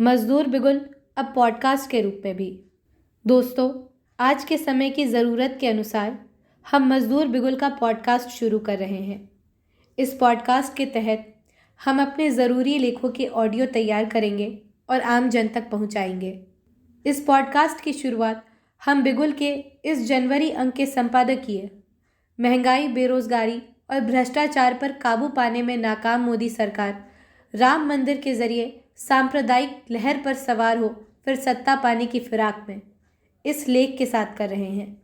मजदूर बिगुल अब पॉडकास्ट के रूप में भी। दोस्तों, आज के समय की ज़रूरत के अनुसार हम मजदूर बिगुल का पॉडकास्ट शुरू कर रहे हैं। इस पॉडकास्ट के तहत हम अपने ज़रूरी लेखों के ऑडियो तैयार करेंगे और आम जन तक पहुंचाएंगे। इस पॉडकास्ट की शुरुआत हम बिगुल के इस जनवरी अंक के संपादकीय महंगाई, बेरोजगारी और भ्रष्टाचार पर काबू पाने में नाकाम मोदी सरकार राम मंदिर के जरिए सांप्रदायिक लहर पर सवार हो फिर सत्ता पाने की फिराक में इस लेख के साथ कर रहे हैं।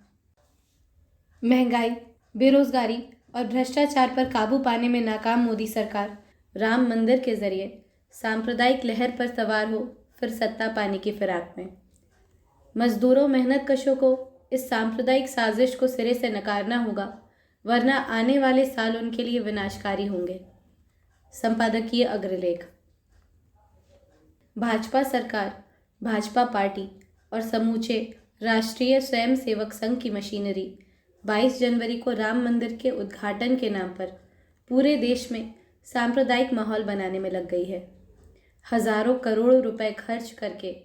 महंगाई, बेरोजगारी और भ्रष्टाचार पर काबू पाने में नाकाम मोदी सरकार राम मंदिर के जरिए सांप्रदायिक लहर पर सवार हो फिर सत्ता पाने की फिराक में। मजदूरों, मेहनत कशों को इस सांप्रदायिक साजिश को सिरे से नकारना होगा, वरना आने वाले साल उनके लिए विनाशकारी होंगे। संपादकीय अग्रलेख। भाजपा सरकार, भाजपा पार्टी और समूचे राष्ट्रीय स्वयंसेवक संघ की मशीनरी 22 जनवरी को राम मंदिर के उद्घाटन के नाम पर पूरे देश में सांप्रदायिक माहौल बनाने में लग गई है। हजारों करोड़ रुपए खर्च करके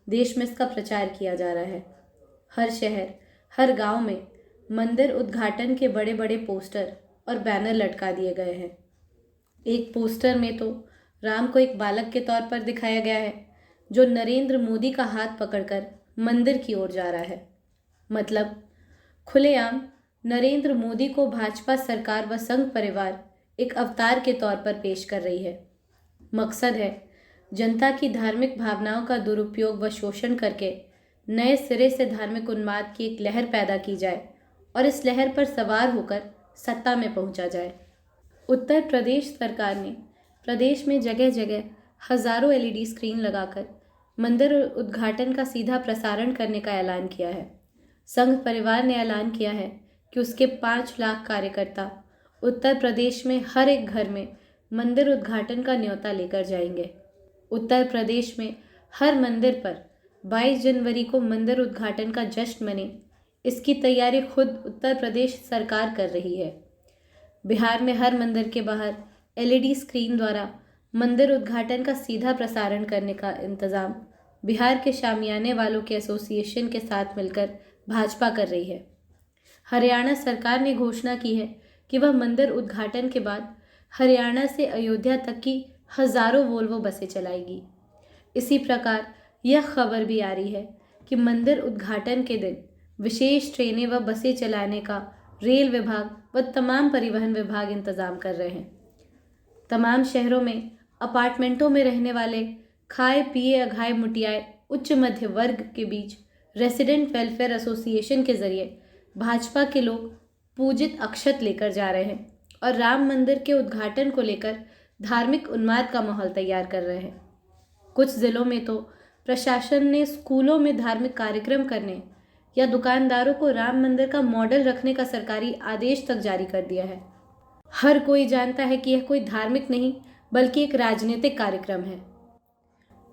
देश में इसका प्रचार किया जा रहा है। हर शहर, हर गांव में मंदिर उद्घाटन के बड़े बड़े पोस्टर और बैनर लटका दिए गए हैं। एक पोस्टर में तो राम को एक बालक के तौर पर दिखाया गया है जो नरेंद्र मोदी का हाथ पकड़कर मंदिर की ओर जा रहा है। मतलब खुलेआम नरेंद्र मोदी को भाजपा सरकार व संघ परिवार एक अवतार के तौर पर पेश कर रही है। मकसद है जनता की धार्मिक भावनाओं का दुरुपयोग व शोषण करके नए सिरे से धार्मिक उन्माद की एक लहर पैदा की जाए और इस लहर पर सवार होकर सत्ता में पहुंचा जाए। उत्तर प्रदेश सरकार ने प्रदेश में जगह जगह हजारों एलईडी स्क्रीन लगाकर मंदिर उद्घाटन का सीधा प्रसारण करने का ऐलान किया है। संघ परिवार ने ऐलान किया है कि उसके 5 लाख कार्यकर्ता उत्तर प्रदेश में हर एक घर में मंदिर उद्घाटन का न्योता लेकर जाएंगे। उत्तर प्रदेश में हर मंदिर पर 22 जनवरी को मंदिर उद्घाटन का जश्न मने, इसकी तैयारी खुद उत्तर प्रदेश सरकार कर रही है। बिहार में हर मंदिर के बाहर एलईडी स्क्रीन द्वारा मंदिर उद्घाटन का सीधा प्रसारण करने का इंतजाम बिहार के शामियाने वालों के एसोसिएशन के साथ मिलकर भाजपा कर रही है। हरियाणा सरकार ने घोषणा की है कि वह मंदिर उद्घाटन के बाद हरियाणा से अयोध्या तक की हजारों वोल्वो बसें चलाएगी। इसी प्रकार यह खबर भी आ रही है कि मंदिर उद्घाटन के दिन विशेष ट्रेनें व बसें चलाने का रेल विभाग व तमाम परिवहन विभाग इंतजाम कर रहे हैं। तमाम शहरों में अपार्टमेंटों में रहने वाले खाए पिए अघाए मुटियाए उच्च मध्य वर्ग के बीच रेसिडेंट वेलफेयर एसोसिएशन के जरिए भाजपा के लोग पूजित अक्षत लेकर जा रहे हैं और राम मंदिर के उद्घाटन को लेकर धार्मिक उन्माद का माहौल तैयार कर रहे हैं। कुछ जिलों में तो प्रशासन ने स्कूलों में धार्मिक कार्यक्रम करने या दुकानदारों को राम मंदिर का मॉडल रखने का सरकारी आदेश तक जारी कर दिया है। हर कोई जानता है कि यह कोई धार्मिक नहीं बल्कि एक राजनीतिक कार्यक्रम है।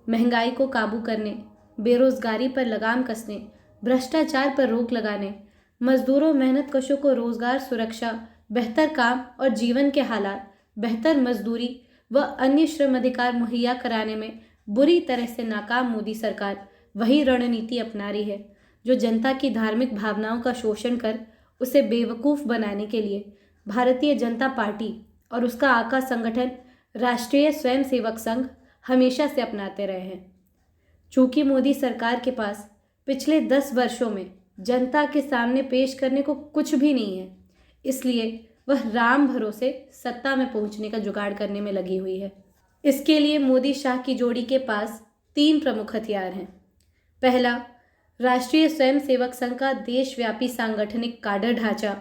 महंगाई को काबू करने, बेरोजगारी पर लगाम कसने, भ्रष्टाचार पर रोक लगाने, मजदूरों मेहनत कशों को रोजगार सुरक्षा, बेहतर काम और जीवन के हालात, बेहतर मजदूरी व अन्य श्रम अधिकार मुहैया कराने में बुरी तरह से नाकाम मोदी सरकार वही रणनीति अपना रही है जो जनता की धार्मिक भावनाओं का शोषण कर उसे बेवकूफ़ बनाने के लिए भारतीय जनता पार्टी और उसका आका संगठन राष्ट्रीय स्वयंसेवक संघ हमेशा से अपनाते रहे हैं। चूंकि मोदी सरकार के पास पिछले 10 वर्षों में जनता के सामने पेश करने को कुछ भी नहीं है, इसलिए वह राम भरोसे सत्ता में पहुंचने का जुगाड़ करने में लगी हुई है। इसके लिए मोदी शाह की जोड़ी के पास 3 प्रमुख हथियार हैं। पहला, राष्ट्रीय स्वयंसेवक संघ का देशव्यापी सांगठनिक काडर ढांचा।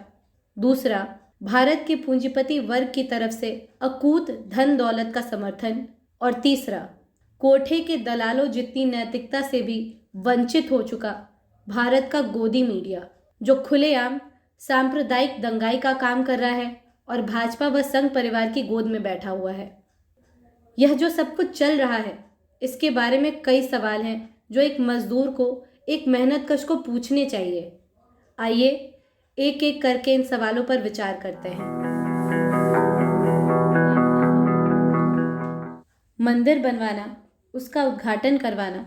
दूसरा, भारत के पूंजीपति वर्ग की तरफ से अकूत धन दौलत का समर्थन। और तीसरा, कोठे के दलालों जितनी नैतिकता से भी वंचित हो चुका भारत का गोदी मीडिया, जो खुलेआम सांप्रदायिक दंगाई का काम कर रहा है और भाजपा व संघ परिवार की गोद में बैठा हुआ है। यह जो सब कुछ चल रहा है, इसके बारे में कई सवाल हैं जो एक मजदूर को, एक मेहनतकश को पूछने चाहिए। आइए एक एक करके इन सवालों पर विचार करते हैं। मंदिर बनवाना उसका उद्घाटन करवाना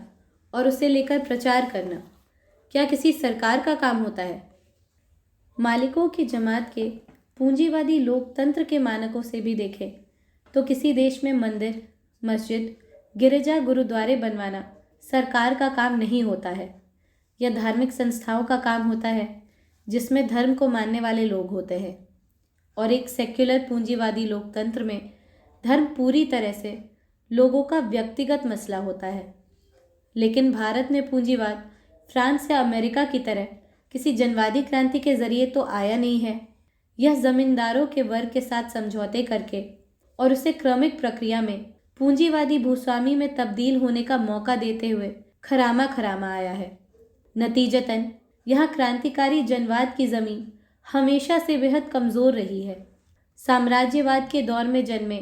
और उसे लेकर प्रचार करना क्या किसी सरकार का काम होता है? मालिकों की जमात के पूंजीवादी लोकतंत्र के मानकों से भी देखें तो किसी देश में मंदिर, मस्जिद, गिरजा, गुरुद्वारे बनवाना सरकार का काम नहीं होता है। यह धार्मिक संस्थाओं का काम होता है जिसमें धर्म को मानने वाले लोग होते हैं। और एक सेक्युलर पूंजीवादी लोकतंत्र में धर्म पूरी तरह से लोगों का व्यक्तिगत मसला होता है। लेकिन भारत में पूंजीवाद फ्रांस या अमेरिका की तरह किसी जनवादी क्रांति के जरिए तो आया नहीं है। यह जमींदारों के वर्ग के साथ समझौते करके और उसे क्रमिक प्रक्रिया में पूंजीवादी भूस्वामी में तब्दील होने का मौका देते हुए खरामा खरामा आया है। नतीजतन यहाँ क्रांतिकारी जनवाद की जमीन हमेशा से बेहद कमजोर रही है। साम्राज्यवाद के दौर में जन्मे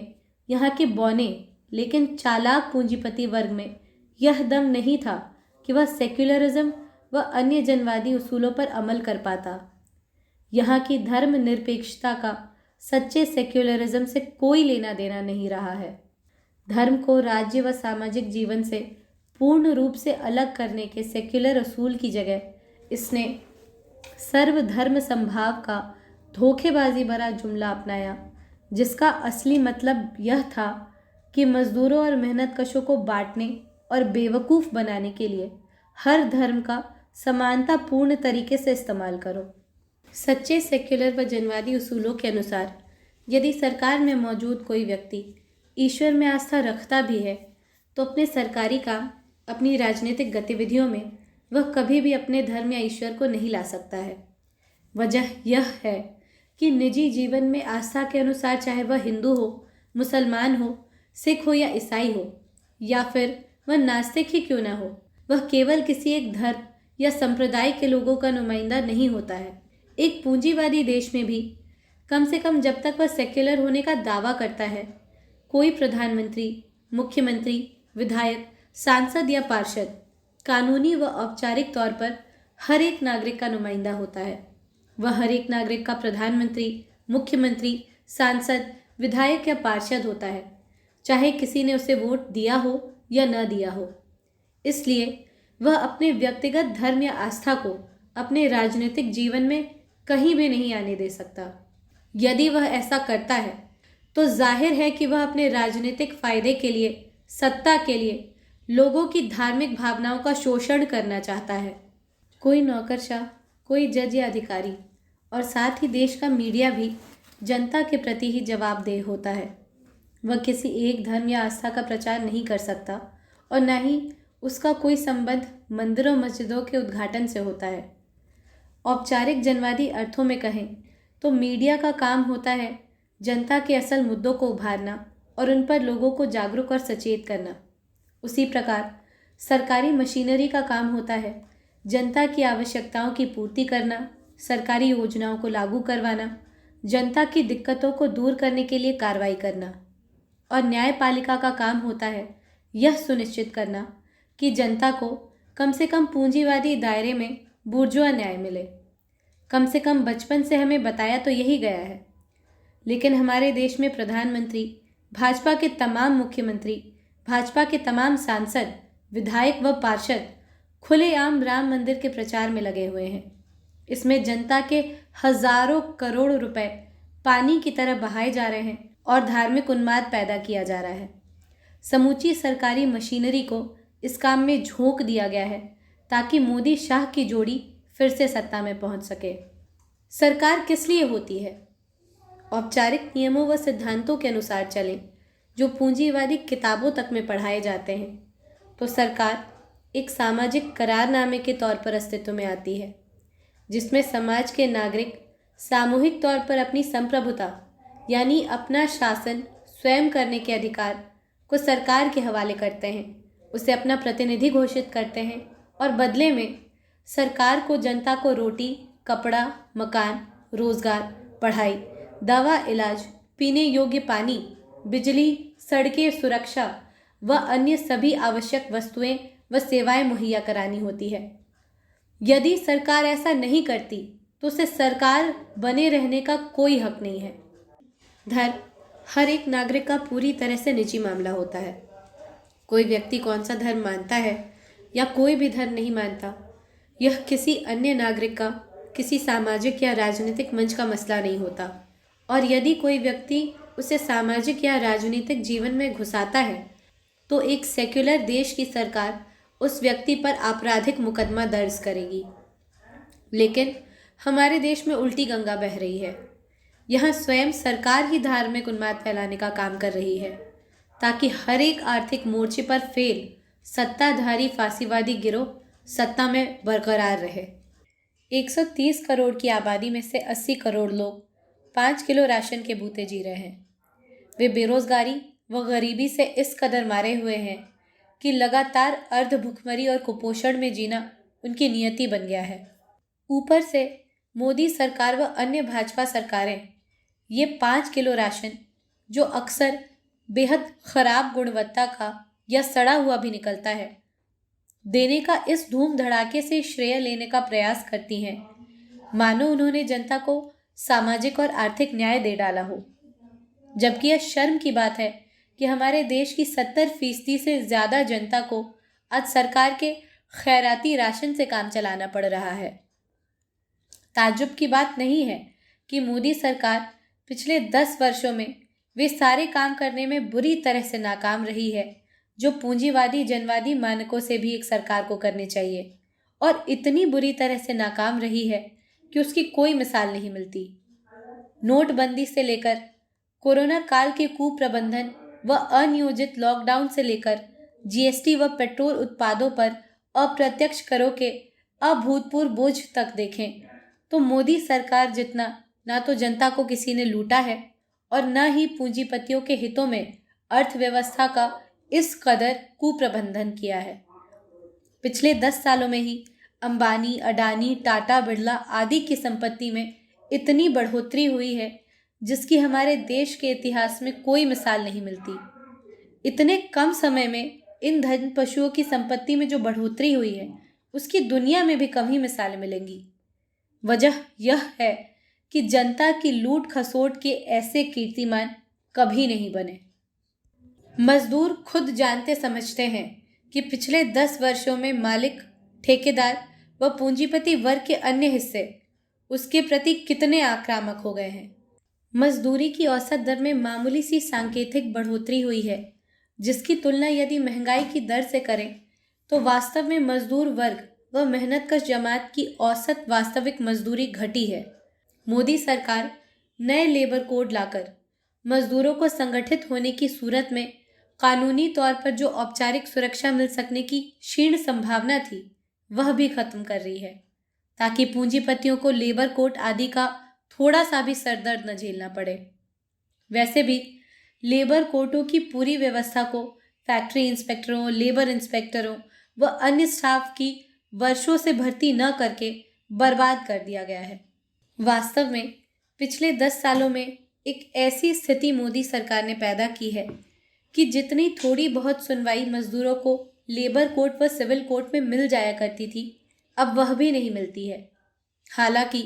यहाँ के बौने लेकिन चालाक पूंजीपति वर्ग में यह दम नहीं था कि वह सेक्युलरिज्म व अन्य जनवादी उसूलों पर अमल कर पाता। यहाँ की धर्म निरपेक्षता का सच्चे सेक्युलरिज्म से कोई लेना देना नहीं रहा है। धर्म को राज्य व सामाजिक जीवन से पूर्ण रूप से अलग करने के सेक्युलर असूल की जगह इसने सर्वधर्म संभाव का धोखेबाजी भरा जुमला अपनाया, जिसका असली मतलब यह था कि मजदूरों और मेहनतकशों को बांटने और बेवकूफ़ बनाने के लिए हर धर्म का समानतापूर्ण तरीके से इस्तेमाल करो। सच्चे सेक्युलर व जनवादी उसूलों के अनुसार यदि सरकार में मौजूद कोई व्यक्ति ईश्वर में आस्था रखता भी है तो अपने सरकारी काम, अपनी राजनीतिक गतिविधियों में वह कभी भी अपने धर्म या ईश्वर को नहीं ला सकता है। वजह यह है कि निजी जीवन में आस्था के अनुसार चाहे वह हिंदू हो, मुसलमान हो, सिख हो या ईसाई हो, या फिर वह नास्तिक ही क्यों ना हो, वह केवल किसी एक धर्म या संप्रदाय के लोगों का नुमाइंदा नहीं होता है। एक पूंजीवादी देश में भी कम से कम जब तक वह सेक्युलर होने का दावा करता है, कोई प्रधानमंत्री, मुख्यमंत्री, विधायक, सांसद या पार्षद कानूनी व औपचारिक तौर पर हर एक नागरिक का नुमाइंदा होता है। वह हर एक नागरिक का प्रधानमंत्री, मुख्यमंत्री, सांसद, विधायक या पार्षद होता है, चाहे किसी ने उसे वोट दिया हो या न दिया हो। इसलिए वह अपने व्यक्तिगत धर्म या आस्था को अपने राजनीतिक जीवन में कहीं भी नहीं आने दे सकता। यदि वह ऐसा करता है तो जाहिर है कि वह अपने राजनीतिक फायदे के लिए, सत्ता के लिए लोगों की धार्मिक भावनाओं का शोषण करना चाहता है। कोई नौकरशाह, कोई जज या अधिकारी और साथ ही देश का मीडिया भी जनता के प्रति ही जवाबदेह होता है। वह किसी एक धर्म या आस्था का प्रचार नहीं कर सकता और न ही उसका कोई संबंध मंदिरों मस्जिदों के उद्घाटन से होता है। औपचारिक जनवादी अर्थों में कहें तो मीडिया का काम होता है जनता के असल मुद्दों को उभारना और उन पर लोगों को जागरूक और सचेत करना। उसी प्रकार सरकारी मशीनरी का काम होता है जनता की आवश्यकताओं की पूर्ति करना, सरकारी योजनाओं को लागू करवाना, जनता की दिक्कतों को दूर करने के लिए कार्रवाई करना। और न्यायपालिका का काम होता है यह सुनिश्चित करना कि जनता को कम से कम पूंजीवादी दायरे में बुर्जुआ न्याय मिले। कम से कम बचपन से हमें बताया तो यही गया है। लेकिन हमारे देश में प्रधानमंत्री, भाजपा के तमाम मुख्यमंत्री, भाजपा के तमाम सांसद, विधायक व पार्षद खुलेआम राम मंदिर के प्रचार में लगे हुए हैं। इसमें जनता के हजारों करोड़ रुपए पानी की तरह बहाए जा रहे हैं और धार्मिक उन्माद पैदा किया जा रहा है। समूची सरकारी मशीनरी को इस काम में झोंक दिया गया है ताकि मोदी शाह की जोड़ी फिर से सत्ता में पहुंच सके। सरकार किस लिए होती है? औपचारिक नियमों व सिद्धांतों के अनुसार चले जो पूंजीवादी किताबों तक में पढ़ाए जाते हैं तो सरकार एक सामाजिक करारनामे के तौर पर अस्तित्व में आती है, जिसमें समाज के नागरिक सामूहिक तौर पर अपनी संप्रभुता यानी अपना शासन स्वयं करने के अधिकार को सरकार के हवाले करते हैं, उसे अपना प्रतिनिधि घोषित करते हैं और बदले में सरकार को जनता को रोटी, कपड़ा, मकान, रोजगार, पढ़ाई, दवा, इलाज, पीने योग्य पानी, बिजली, सड़कें, सुरक्षा व अन्य सभी आवश्यक वस्तुएं व सेवाएं मुहैया करानी होती है। यदि सरकार ऐसा नहीं करती तो उसे सरकार बने रहने का कोई हक नहीं है। धर्म हर एक नागरिक का पूरी तरह से निजी मामला होता है। कोई व्यक्ति कौन सा धर्म मानता है या कोई भी धर्म नहीं मानता, यह किसी अन्य नागरिक का किसी सामाजिक या राजनीतिक मंच का मसला नहीं होता। और यदि कोई व्यक्ति उसे सामाजिक या राजनीतिक जीवन में घुसाता है तो एक सेक्युलर देश की सरकार उस व्यक्ति पर आपराधिक मुकदमा दर्ज करेगी। लेकिन हमारे देश में उल्टी गंगा बह रही है। यहाँ स्वयं सरकार ही धार्मिक उन्माद फैलाने का काम कर रही है ताकि हर एक आर्थिक मोर्चे पर फेल सत्ताधारी फांसीवादी गिरोह सत्ता में बरकरार रहे। 130 करोड़ की आबादी में से 80 करोड़ लोग 5 किलो राशन के भूते जी रहे हैं। वे बेरोजगारी व गरीबी से इस कदर मारे हुए हैं कि लगातार अर्ध भुखमरी और कुपोषण में जीना उनकी नियति बन गया है। ऊपर से मोदी सरकार व अन्य भाजपा सरकारें ये 5 किलो राशन, जो अक्सर बेहद खराब गुणवत्ता का या सड़ा हुआ भी निकलता है, देने का इस धूम धड़ाके से श्रेय लेने का प्रयास करती हैं, मानो उन्होंने जनता को सामाजिक और आर्थिक न्याय दे डाला हो। जबकि यह शर्म की बात है कि हमारे देश की 70% से ज़्यादा जनता को आज सरकार के खैराती राशन से काम चलाना पड़ रहा है। ताज्जुब की बात नहीं है कि मोदी सरकार पिछले 10 वर्षों में वे सारे काम करने में बुरी तरह से नाकाम रही है जो पूंजीवादी जनवादी मानकों से भी एक सरकार को करने चाहिए, और इतनी बुरी तरह से नाकाम रही है कि उसकी कोई मिसाल नहीं मिलती। नोटबंदी से लेकर कोरोना काल के कुप्रबंधन व अनियोजित लॉकडाउन से लेकर जीएसटी व पेट्रोल उत्पादों पर अप्रत्यक्ष करों के अभूतपूर्व बोझ तक देखें तो मोदी सरकार जितना ना तो जनता को किसी ने लूटा है और न ही पूंजीपतियों के हितों में अर्थव्यवस्था का इस कदर कुप्रबंधन किया है। पिछले 10 सालों में ही अंबानी, अडानी, टाटा, बिरला आदि की संपत्ति में इतनी बढ़ोतरी हुई है जिसकी हमारे देश के इतिहास में कोई मिसाल नहीं मिलती। इतने कम समय में इन धन पशुओं की संपत्ति में जो बढ़ोतरी हुई है उसकी दुनिया में भी कम ही मिसालें मिलेंगी। वजह यह है कि जनता की लूट खसोट के ऐसे कीर्तिमान कभी नहीं बने। मजदूर खुद जानते समझते हैं कि पिछले 10 वर्षों में मालिक, ठेकेदार व पूंजीपति वर्ग के अन्य हिस्से उसके प्रति कितने आक्रामक हो गए हैं। मजदूरी की औसत दर में मामूली सी सांकेतिक बढ़ोतरी हुई है, जिसकी तुलना यदि महंगाई की दर से करें तो वास्तव में मजदूर वर्ग व मेहनतकश जमात की औसत वास्तविक मजदूरी घटी है। मोदी सरकार नए लेबर कोड लाकर मजदूरों को संगठित होने की सूरत में कानूनी तौर पर जो औपचारिक सुरक्षा मिल सकने की क्षीण संभावना थी वह भी खत्म कर रही है, ताकि पूंजीपतियों को लेबर कोड आदि का थोड़ा सा भी सरदर्द न झेलना पड़े। वैसे भी लेबर कोर्टों की पूरी व्यवस्था को फैक्ट्री इंस्पेक्टरों, लेबर इंस्पेक्टरों व अन्य स्टाफ की वर्षों से भर्ती न करके बर्बाद कर दिया गया है। वास्तव में पिछले 10 सालों में एक ऐसी स्थिति मोदी सरकार ने पैदा की है कि जितनी थोड़ी बहुत सुनवाई मजदूरों को लेबर कोर्ट व सिविल कोर्ट में मिल जाया करती थी, अब वह भी नहीं मिलती है। हालांकि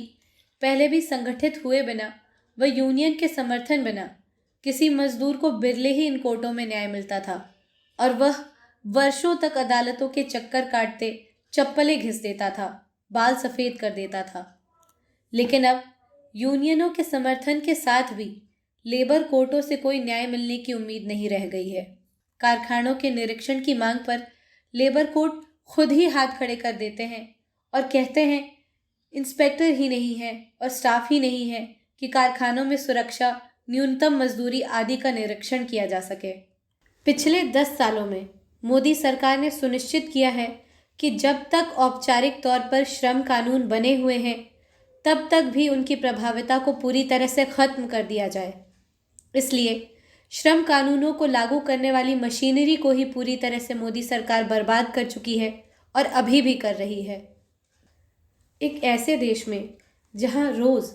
पहले भी संगठित हुए बिना व यूनियन के समर्थन बिना किसी मजदूर को बिरले ही इन कोर्टों में न्याय मिलता था और वह वर्षों तक अदालतों के चक्कर काटते चप्पलें घिस देता था, बाल सफ़ेद कर देता था। लेकिन अब यूनियनों के समर्थन के साथ भी लेबर कोर्टों से कोई न्याय मिलने की उम्मीद नहीं रह गई है। कारखानों के निरीक्षण की मांग पर लेबर कोर्ट खुद ही हाथ खड़े कर देते हैं और कहते हैं इंस्पेक्टर ही नहीं है और स्टाफ ही नहीं है कि कारखानों में सुरक्षा, न्यूनतम मजदूरी आदि का निरीक्षण किया जा सके। पिछले 10 सालों में मोदी सरकार ने सुनिश्चित किया है कि जब तक औपचारिक तौर पर श्रम कानून बने हुए हैं तब तक भी उनकी प्रभाविता को पूरी तरह से खत्म कर दिया जाए। इसलिए श्रम कानूनों को लागू करने वाली मशीनरी को ही पूरी तरह से मोदी सरकार बर्बाद कर चुकी है और अभी भी कर रही है। एक ऐसे देश में जहां रोज़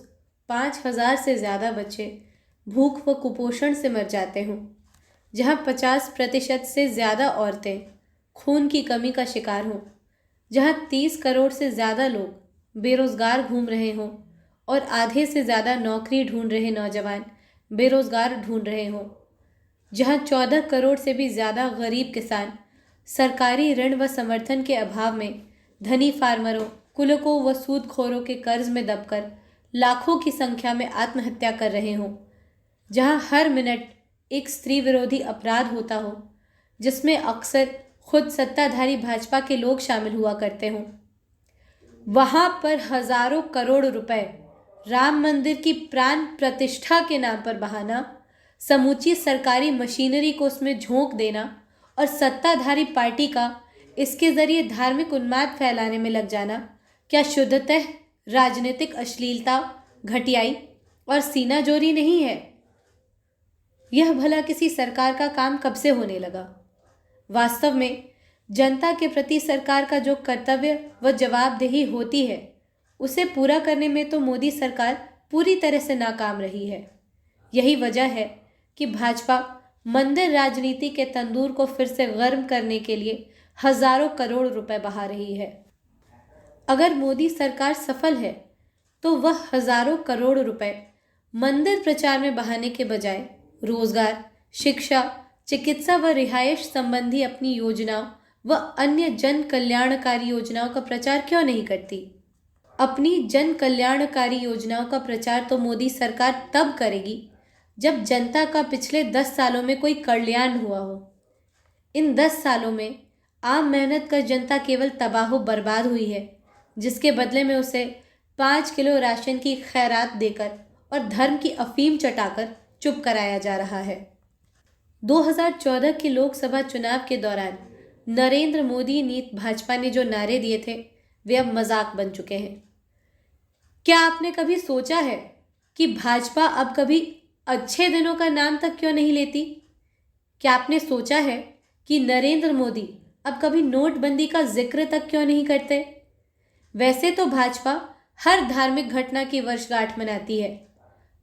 5,000 से ज़्यादा बच्चे भूख व कुपोषण से मर जाते हों, जहां 50% से ज़्यादा औरतें खून की कमी का शिकार हों, जहां 30 करोड़ से ज़्यादा लोग बेरोज़गार घूम रहे हों और आधे से ज़्यादा नौकरी ढूंढ रहे नौजवान बेरोज़गार ढूंढ रहे हों, जहां 14 करोड़ से भी ज़्यादा गरीब किसान सरकारी ऋण व समर्थन के अभाव में धनी फार्मरों, कुलकों व सूदखोरों के कर्ज में दबकर लाखों की संख्या में आत्महत्या कर रहे हों, जहां हर मिनट एक स्त्री विरोधी अपराध होता हो जिसमें अक्सर खुद सत्ताधारी भाजपा के लोग शामिल हुआ करते हों, वहां पर हजारों करोड़ रुपए राम मंदिर की प्राण प्रतिष्ठा के नाम पर बहाना, समूची सरकारी मशीनरी को उसमें झोंक देना और सत्ताधारी पार्टी का इसके जरिए धार्मिक उन्माद फैलाने में लग जाना क्या शुद्धतः राजनीतिक अश्लीलता, घटियाई और सीनाजोरी नहीं है? यह भला किसी सरकार का काम कब से होने लगा? वास्तव में जनता के प्रति सरकार का जो कर्तव्य व जवाबदेही होती है उसे पूरा करने में तो मोदी सरकार पूरी तरह से नाकाम रही है। यही वजह है कि भाजपा मंदिर राजनीति के तंदूर को फिर से गर्म करने के लिए हजारों करोड़ रुपए बहा रही है। अगर मोदी सरकार सफल है तो वह हजारों करोड़ रुपए मंदिर प्रचार में बहाने के बजाय रोजगार, शिक्षा, चिकित्सा व रिहायश संबंधी अपनी योजनाओं व अन्य जन कल्याणकारी योजनाओं का प्रचार क्यों नहीं करती? अपनी जन कल्याणकारी योजनाओं का प्रचार तो मोदी सरकार तब करेगी जब जनता का पिछले 10 सालों में कोई कल्याण हुआ हो। इन 10 सालों में आम मेहनत कर जनता केवल तबाह बर्बाद हुई है, जिसके बदले में उसे 5 किलो राशन की खैरात देकर और धर्म की अफीम चटाकर चुप कराया जा रहा है। 2014 के लोकसभा चुनाव के दौरान नरेंद्र मोदी नीत भाजपा ने जो नारे दिए थे वे अब मजाक बन चुके हैं। क्या आपने कभी सोचा है कि भाजपा अब कभी अच्छे दिनों का नाम तक क्यों नहीं लेती? क्या आपने सोचा है कि नरेंद्र मोदी अब कभी नोटबंदी का जिक्र तक क्यों नहीं करते? वैसे तो भाजपा हर धार्मिक घटना की वर्षगांठ मनाती है,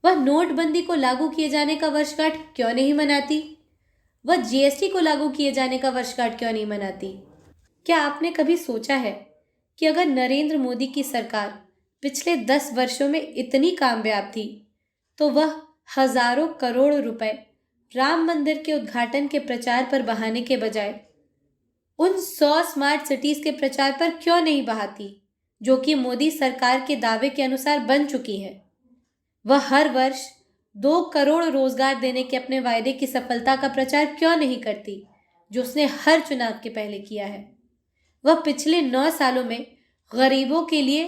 वह नोटबंदी को लागू किए जाने का वर्षगांठ क्यों नहीं मनाती? वह जीएसटी को लागू किए जाने का वर्षगांठ क्यों नहीं मनाती? क्या आपने कभी सोचा है कि अगर नरेंद्र मोदी की सरकार पिछले 10 वर्षों में इतनी कामयाब थी तो वह हजारों करोड़ रुपए राम मंदिर के उद्घाटन के प्रचार पर बहाने के बजाय उन 100 स्मार्ट सिटीज के प्रचार पर क्यों नहीं बहाती जो कि मोदी सरकार के दावे के अनुसार बन चुकी है? वह हर वर्ष 2 करोड़ रोजगार देने के अपने वायदे की सफलता का प्रचार क्यों नहीं करती जो उसने हर चुनाव के पहले किया है? वह पिछले 9 सालों में गरीबों के लिए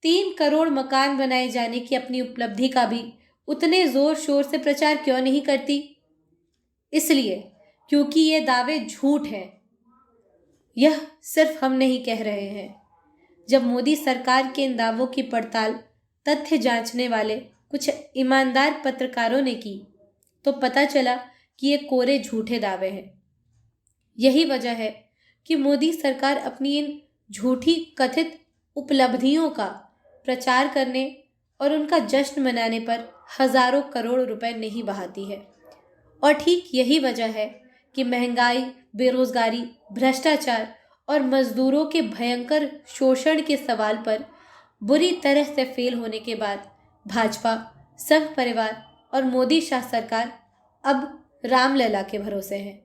3 करोड़ मकान बनाए जाने की अपनी उपलब्धि का भी उतने जोर शोर से प्रचार क्यों नहीं करती? इसलिए क्योंकि ये दावे झूठ हैं। यह सिर्फ हम नहीं कह रहे हैं। जब मोदी सरकार के इन दावों की पड़ताल तथ्य जांचने वाले कुछ ईमानदार पत्रकारों ने की तो पता चला कि ये कोरे झूठे दावे हैं। यही वजह है कि मोदी सरकार अपनी इन झूठी कथित उपलब्धियों का प्रचार करने और उनका जश्न मनाने पर हजारों करोड़ रुपए नहीं बहाती है। और ठीक यही वजह है कि महंगाई, बेरोजगारी, भ्रष्टाचार और मजदूरों के भयंकर शोषण के सवाल पर बुरी तरह से फेल होने के बाद भाजपा, संघ परिवार और मोदी शाह सरकार अब रामलला के भरोसे है।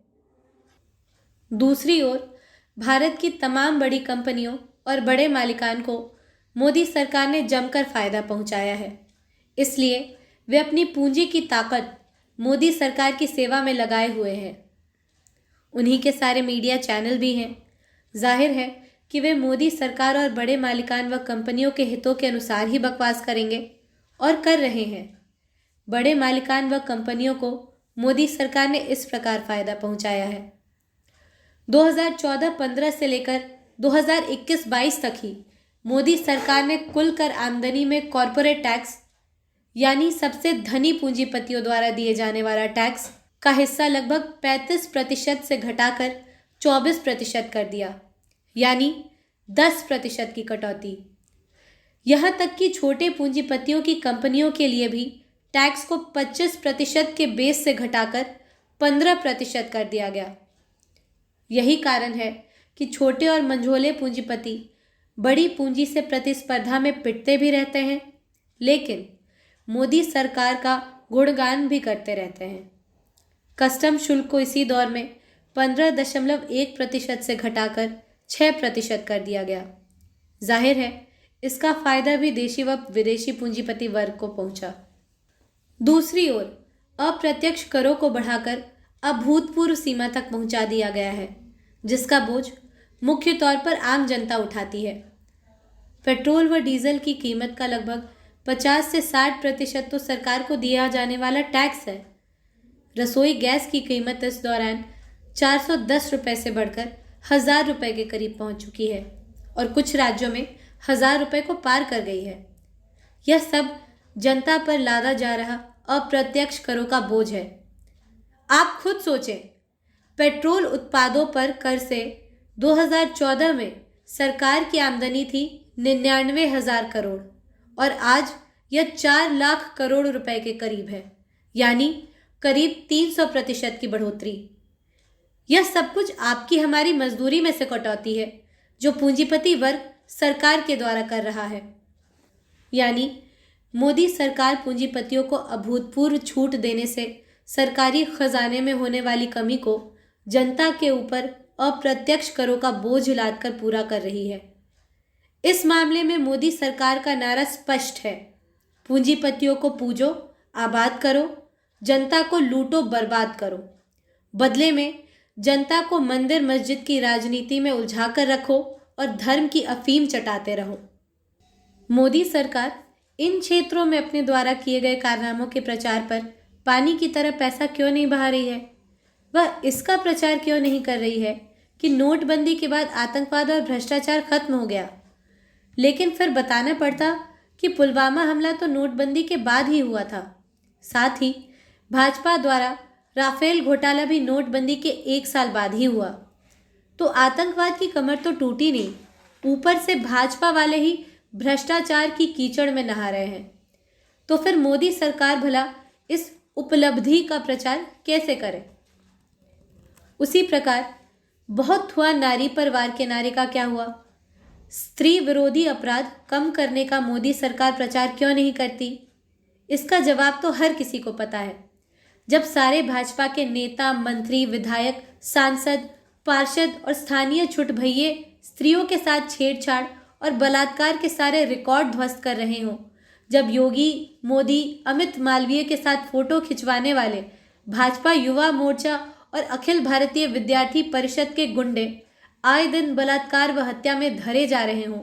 दूसरी ओर भारत की तमाम बड़ी कंपनियों और बड़े मालिकान को मोदी सरकार ने जमकर फायदा पहुंचाया है। इसलिए वे अपनी पूंजी की ताकत मोदी सरकार की सेवा में लगाए हुए हैं। उन्हीं के सारे मीडिया चैनल भी हैं। जाहिर है कि वे मोदी सरकार और बड़े मालिकान व कंपनियों के हितों के अनुसार ही बकवास करेंगे और कर रहे हैं। बड़े मालिकान व कंपनियों को मोदी सरकार ने इस प्रकार फायदा पहुंचाया है। 2014-15 से लेकर 2021-22 तक ही मोदी सरकार ने कुल कर आमदनी में कॉरपोरेट टैक्स यानी सबसे धनी पूंजीपतियों द्वारा दिए जाने वाला टैक्स का हिस्सा लगभग 35% से घटाकर 24% कर दिया, यानी 10% की कटौती। यहाँ तक कि छोटे पूंजीपतियों की कंपनियों के लिए भी टैक्स को 25% के बेस से घटाकर 15% कर दिया गया। यही कारण है कि छोटे और मंझोले पूंजीपति बड़ी पूंजी से प्रतिस्पर्धा में पिटते भी रहते हैं, लेकिन मोदी सरकार का गुणगान भी करते रहते हैं। कस्टम शुल्क को इसी दौर में 15.1% से घटाकर 6% कर दिया गया। जाहिर है इसका फायदा भी देशी व विदेशी पूंजीपति वर्ग को पहुंचा। दूसरी ओर अप्रत्यक्ष करों को बढ़ाकर अभूतपूर्व सीमा तक पहुंचा दिया गया है, जिसका बोझ मुख्य तौर पर आम जनता उठाती है। पेट्रोल व डीजल की कीमत का लगभग 50 से 60% तो सरकार को दिया जाने वाला टैक्स है। रसोई गैस की कीमत इस दौरान 410 रुपये से बढ़कर 1000 रुपये के करीब पहुंच चुकी है और कुछ राज्यों में 1000 रुपये को पार कर गई है। यह सब जनता पर लादा जा रहा अप्रत्यक्ष करों का बोझ है। आप खुद सोचें, पेट्रोल उत्पादों पर कर से 2014 में सरकार की आमदनी थी 99,000 करोड़ और आज यह 4 लाख करोड़ रुपए के करीब है, यानी करीब 300% की बढ़ोतरी। यह सब कुछ आपकी हमारी मजदूरी में से कटौती है जो पूंजीपति वर्ग सरकार के द्वारा कर रहा है। यानी मोदी सरकार पूंजीपतियों को अभूतपूर्व छूट देने से सरकारी खजाने में होने वाली कमी को जनता के ऊपर अप्रत्यक्ष करों का बोझ लादकर पूरा कर रही है। इस मामले में मोदी सरकार का नारा स्पष्ट है, पूंजीपतियों को पूजो, आबाद करो, जनता को लूटो, बर्बाद करो। बदले में जनता को मंदिर मस्जिद की राजनीति में उलझा कर रखो और धर्म की अफीम चटाते रहो। मोदी सरकार इन क्षेत्रों में अपने द्वारा किए गए कारनामों के प्रचार पर पानी की तरह पैसा क्यों नहीं बहा रही है? वह इसका प्रचार क्यों नहीं कर रही है कि नोटबंदी के बाद आतंकवाद और भ्रष्टाचार खत्म हो गया? लेकिन फिर बताना पड़ता कि पुलवामा हमला तो नोटबंदी के बाद ही हुआ था। साथ ही भाजपा द्वारा राफेल घोटाला भी नोटबंदी के 1 साल बाद ही हुआ। तो आतंकवाद की कमर तो टूटी नहीं, ऊपर से भाजपा वाले ही भ्रष्टाचार की कीचड़ में नहा रहे हैं। तो फिर मोदी सरकार भला इस उपलब्धि का प्रचार कैसे करे? उसी प्रकार बहुत हुआ नारी पर वार के नारे का क्या हुआ? स्त्री विरोधी अपराध कम करने का मोदी सरकार प्रचार क्यों नहीं करती? इसका जवाब तो हर किसी को पता है। जब सारे भाजपा के नेता, मंत्री, विधायक, सांसद, पार्षद और स्थानीय छुटभइये स्त्रियों के साथ छेड़छाड़ और बलात्कार के सारे रिकॉर्ड ध्वस्त कर रहे हों, जब योगी, मोदी, अमित मालवीय के साथ फोटो खिंचवाने वाले भाजपा युवा मोर्चा और अखिल भारतीय विद्यार्थी परिषद के गुंडे आए दिन बलात्कार व हत्या में धरे जा रहे हों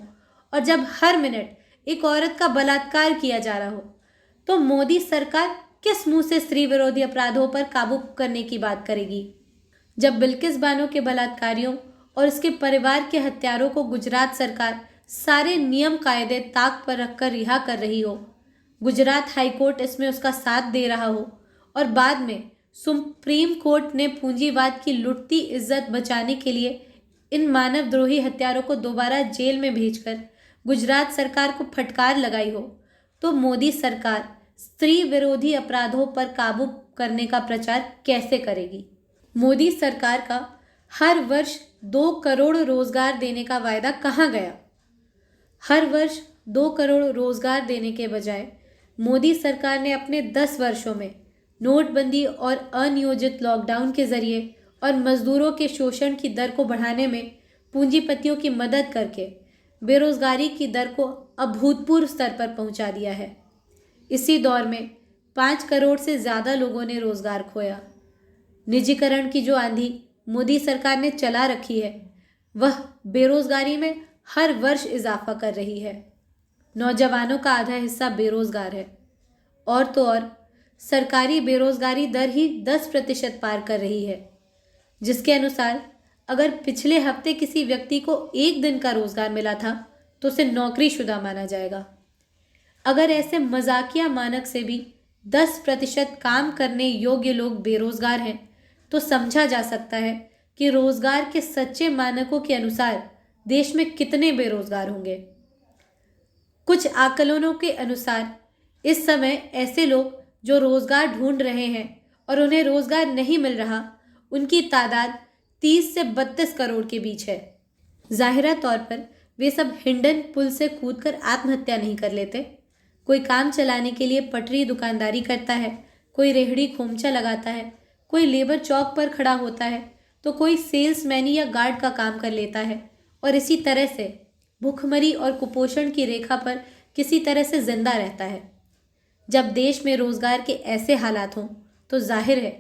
और जब हर मिनट एक औरत का बलात्कार किया जा रहा हो, तो मोदी सरकार किस मुंह से स्त्री विरोधी अपराधों पर काबू करने की बात करेगी? जब बिल्किस बानो के बलात्कारियों और उसके परिवार के हत्यारों को गुजरात सरकार सारे नियम कायदे ताक पर रखकर रिहा कर रही हो, गुजरात हाईकोर्ट इसमें उसका साथ दे रहा हो और बाद में सुप्रीम कोर्ट ने पूंजीवाद की लुटती इज्जत बचाने के लिए इन मानवद्रोही हत्यारों को दोबारा जेल में भेजकर गुजरात सरकार को फटकार लगाई हो, तो मोदी सरकार स्त्री विरोधी अपराधों पर काबू करने का प्रचार कैसे करेगी? मोदी सरकार का हर वर्ष 2 करोड़ रोजगार देने का वायदा कहाँ गया? हर वर्ष 2 करोड़ रोजगार देने के बजाय मोदी सरकार ने अपने 10 वर्षों में नोटबंदी और अनियोजित लॉकडाउन के जरिए और मजदूरों के शोषण की दर को बढ़ाने में पूंजीपतियों की मदद करके बेरोजगारी की दर को अभूतपूर्व स्तर पर पहुंचा दिया है। इसी दौर में 5 करोड़ से ज़्यादा लोगों ने रोजगार खोया। निजीकरण की जो आंधी मोदी सरकार ने चला रखी है, वह बेरोजगारी में हर वर्ष इजाफा कर रही है। नौजवानों का आधा हिस्सा बेरोजगार है और तो और सरकारी बेरोजगारी दर ही 10% पार कर रही है, जिसके अनुसार अगर पिछले हफ्ते किसी व्यक्ति को 1 दिन का रोजगार मिला था तो उसे नौकरीशुदा माना जाएगा। अगर ऐसे मजाकिया मानक से भी 10% काम करने योग्य लोग बेरोजगार हैं, तो समझा जा सकता है कि रोजगार के सच्चे मानकों के अनुसार देश में कितने बेरोजगार होंगे। कुछ आकलनों के अनुसार इस समय ऐसे लोग जो रोजगार ढूंढ रहे हैं और उन्हें रोजगार नहीं मिल रहा, उनकी तादाद 30 से 32 करोड़ के बीच है। जाहिरा तौर पर वे सब हिंडन पुल से कूदकर आत्महत्या नहीं कर लेते। कोई काम चलाने के लिए पटरी दुकानदारी करता है, कोई रेहड़ी खोमचा लगाता है, कोई लेबर चौक पर खड़ा होता है तो कोई सेल्समैन या गार्ड का काम कर लेता है और इसी तरह से भूखमरी और कुपोषण की रेखा पर किसी तरह से जिंदा रहता है। जब देश में रोजगार के ऐसे हालात हों तो जाहिर है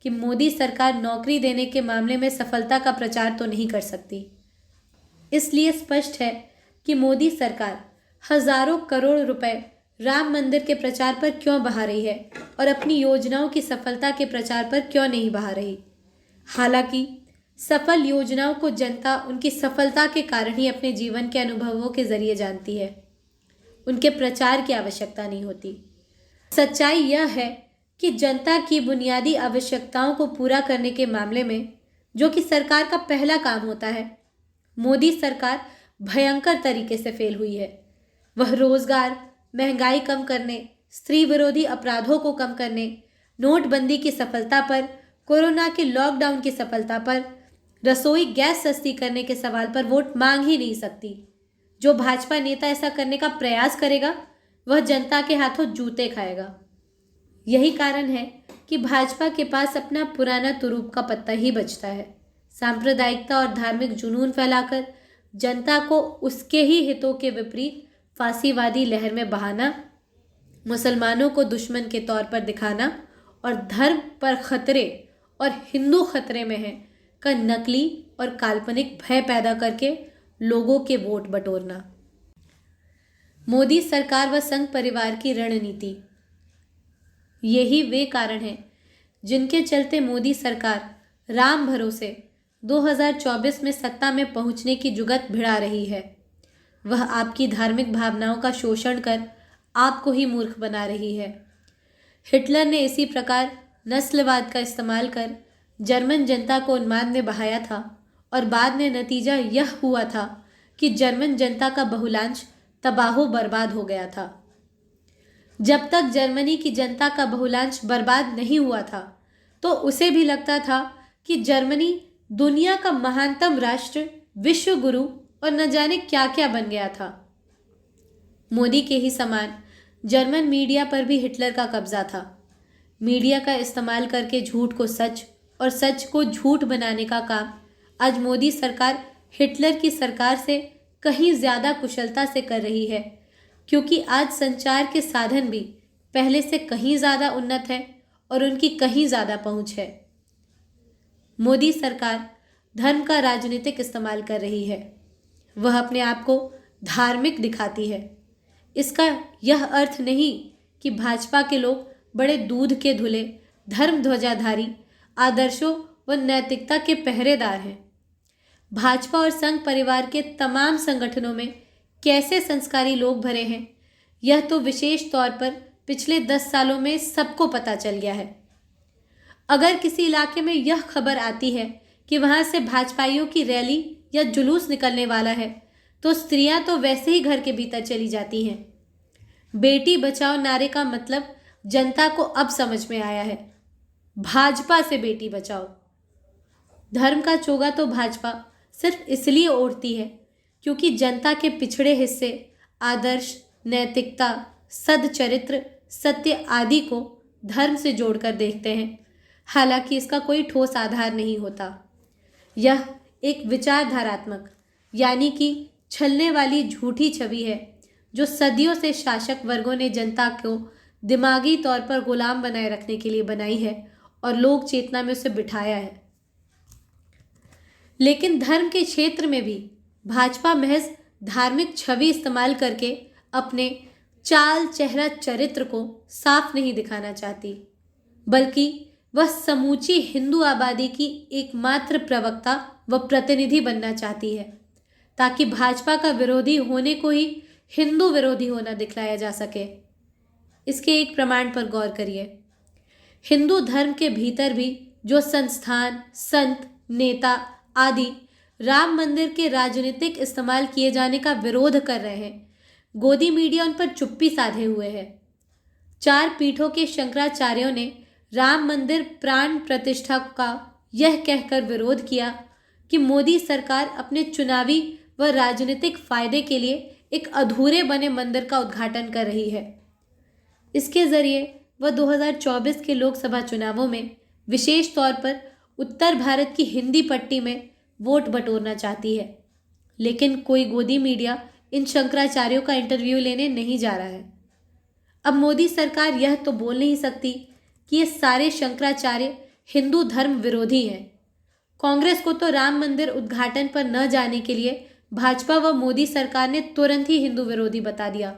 कि मोदी सरकार नौकरी देने के मामले में सफलता का प्रचार तो नहीं कर सकती। इसलिए स्पष्ट है कि मोदी सरकार हजारों करोड़ रुपए राम मंदिर के प्रचार पर क्यों बहा रही है और अपनी योजनाओं की सफलता के प्रचार पर क्यों नहीं बहा रही। हालांकि सफल योजनाओं को जनता उनकी सफलता के कारण ही अपने जीवन के अनुभवों के जरिए जानती है, उनके प्रचार की आवश्यकता नहीं होती। सच्चाई यह है कि जनता की बुनियादी आवश्यकताओं को पूरा करने के मामले में, जो कि सरकार का पहला काम होता है, मोदी सरकार भयंकर तरीके से फेल हुई है। वह रोजगार, महंगाई कम करने, स्त्री विरोधी अपराधों को कम करने, नोटबंदी की सफलता पर, कोरोना के लॉकडाउन की सफलता पर, रसोई गैस सस्ती करने के सवाल पर वोट मांग ही नहीं सकती। जो भाजपा नेता ऐसा करने का प्रयास करेगा वह जनता के हाथों जूते खाएगा। यही कारण है कि भाजपा के पास अपना पुराना तुरूप का पत्ता ही बचता है। सांप्रदायिकता और धार्मिक जुनून फैलाकर जनता को उसके ही हितों के विपरीत फांसीवादी लहर में बहाना, मुसलमानों को दुश्मन के तौर पर दिखाना और धर्म पर खतरे और हिंदू खतरे में है का नकली और काल्पनिक भय पैदा करके लोगों के वोट बटोरना। मोदी सरकार व संघ परिवार की रणनीति। यही वे कारण हैं जिनके चलते मोदी सरकार राम भरोसे 2024 में सत्ता में पहुंचने की जुगत भिड़ा रही है। वह आपकी धार्मिक भावनाओं का शोषण कर आपको ही मूर्ख बना रही है। हिटलर ने इसी प्रकार नस्लवाद का इस्तेमाल कर जर्मन जनता को उन्माद में बहाया था और बाद में नतीजा यह हुआ था कि जर्मन जनता का बहुलांश तबाहो बर्बाद हो गया था। जब तक जर्मनी की जनता का बहुलांश बर्बाद नहीं हुआ था तो उसे भी लगता था कि जर्मनी दुनिया का महानतम राष्ट्र, विश्व गुरु और न जाने क्या क्या बन गया था। मोदी के ही समान जर्मन मीडिया पर भी हिटलर का कब्जा था। मीडिया का इस्तेमाल करके झूठ को सच और सच को झूठ बनाने का काम आज मोदी सरकार हिटलर की सरकार से कहीं ज्यादा कुशलता से कर रही है, क्योंकि आज संचार के साधन भी पहले से कहीं ज्यादा उन्नत है और उनकी कहीं ज्यादा पहुंच है। मोदी सरकार धर्म का राजनीतिक इस्तेमाल कर रही है। वह अपने आप को धार्मिक दिखाती है। इसका यह अर्थ नहीं कि भाजपा के लोग बड़े दूध के धुले, धर्म ध्वजाधारी, आदर्शों व नैतिकता के पहरेदार हैं। भाजपा और संघ परिवार के तमाम संगठनों में कैसे संस्कारी लोग भरे हैं, यह तो विशेष तौर पर पिछले 10 सालों में सबको पता चल गया है। अगर किसी इलाके में यह खबर आती है कि वहां से भाजपाइयों की रैली या जुलूस निकलने वाला है तो स्त्रियां तो वैसे ही घर के भीतर चली जाती हैं। बेटी बचाओ नारे का मतलब जनता को अब समझ में आया है। भाजपा से बेटी बचाओ। धर्म का चोगा तो भाजपा सिर्फ इसलिए ओढ़ती है क्योंकि जनता के पिछड़े हिस्से आदर्श, नैतिकता, सद्चरित्र, सत्य आदि को धर्म से जोड़कर देखते हैं। हालांकि इसका कोई ठोस आधार नहीं होता। यह एक विचारधारात्मक यानी कि छलने वाली झूठी छवि है जो सदियों से शासक वर्गों ने जनता को दिमागी तौर पर गुलाम बनाए रखने के लिए बनाई है और लोक चेतना में उसे बिठाया है। लेकिन धर्म के क्षेत्र में भी भाजपा महज धार्मिक छवि इस्तेमाल करके अपने चाल, चेहरा, चरित्र को साफ नहीं दिखाना चाहती, बल्कि वह समूची हिंदू आबादी की एकमात्र प्रवक्ता व प्रतिनिधि बनना चाहती है, ताकि भाजपा का विरोधी होने को ही हिंदू विरोधी होना दिखलाया जा सके। इसके एक प्रमाण पर गौर करिए। हिंदू धर्म के भीतर भी जो संस्थान, संत, नेता आदि राम मंदिर के राजनीतिक इस्तेमाल किए जाने का विरोध कर रहे हैं, गोदी मीडिया उन पर चुप्पी साधे हुए है। 4 पीठों के शंकराचार्यों ने राम मंदिर प्राण प्रतिष्ठा का यह कहकर विरोध किया कि मोदी सरकार अपने चुनावी व राजनीतिक फायदे के लिए एक अधूरे बने मंदिर का उद्घाटन कर रही है। इसके जरिए वह 2024 के लोकसभा चुनावों में विशेष तौर पर उत्तर भारत की हिंदी पट्टी में वोट बटोरना चाहती है। लेकिन कोई गोदी मीडिया इन शंकराचार्यों का इंटरव्यू लेने नहीं जा रहा है। अब मोदी सरकार यह तो बोल नहीं सकती कि ये सारे शंकराचार्य हिंदू धर्म विरोधी हैं। कांग्रेस को तो राम मंदिर उद्घाटन पर न जाने के लिए भाजपा व मोदी सरकार ने तुरंत ही हिंदू विरोधी बता दिया,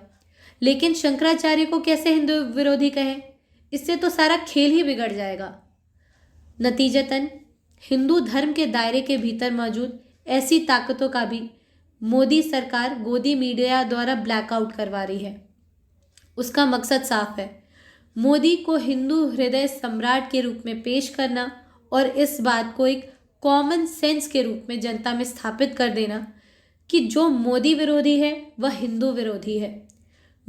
लेकिन शंकराचार्य को कैसे हिंदू विरोधी कहें? इससे तो सारा खेल ही बिगड़ जाएगा। नतीजतन हिंदू धर्म के दायरे के भीतर मौजूद ऐसी ताकतों का भी मोदी सरकार गोदी मीडिया द्वारा ब्लैकआउट करवा रही है। उसका मकसद साफ है, मोदी को हिंदू हृदय सम्राट के रूप में पेश करना और इस बात को एक कॉमन सेंस के रूप में जनता में स्थापित कर देना कि जो मोदी विरोधी है वह हिंदू विरोधी है।